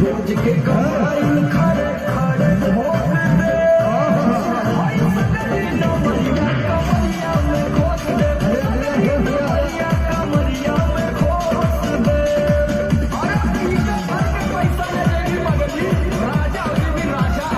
रोज के कमाई खड़े खड़े ठोक दे हाय सगरी नमरिया कमरिया में खोस दे कमरिया कमरिया में खोस दे अरे पीछे भर के पैसा ले लेगी मगली राजा होगी भी राजा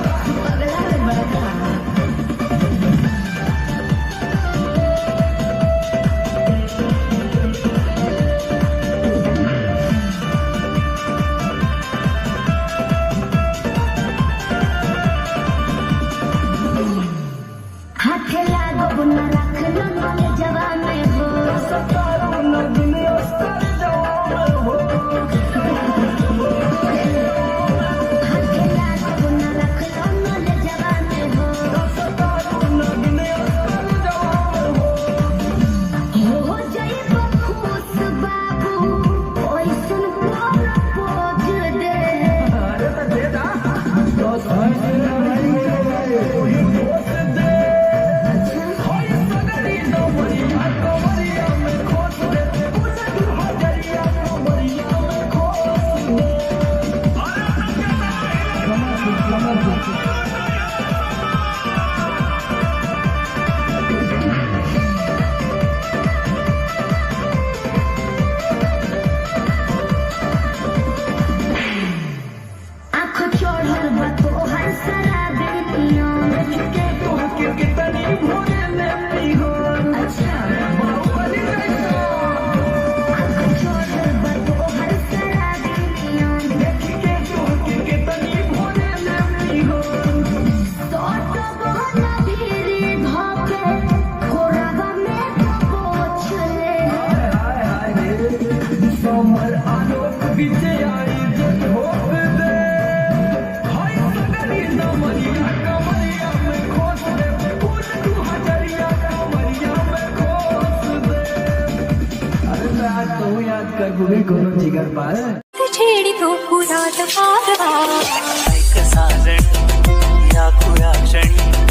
हाथ लागो बुना रख लो नले जवान में हो सतारो न दुनिया सर जवान हो हाथ लागो बुना रख लो नले जवान में हो सतारो न दुनिया सर जवान हो जाए बखूस बाबू ओई सुन पोज दे अरे तो दे दा तो सही वही खोस दे हाय सगरी नमरिया कमरिया में खोस दे पूजा तू हजरिया कमरिया में खोस दे आँखों चढ़ल बा तोहर शराबी पियन के तो के कितनी भोरे लेती हो अच्छा बाहुबली जैसा आँखों चढ़ल बा तोहर शराबी पियन के तो के कितनी भोरे लेती हो सौट बहना भीरी धोके कोरावा में पोछ ले हाय हाय रे समर आलोक बीते आई जब होप दे हाय सगरी नमरिया कमरिया में खोस दे फूल तू हजरिया कमरिया में खोस दे अरे मैं आज तो याद कर बुगे कोनो जिगर पार छेड़ी तो पुरात पारवा साजण या खुया क्षणी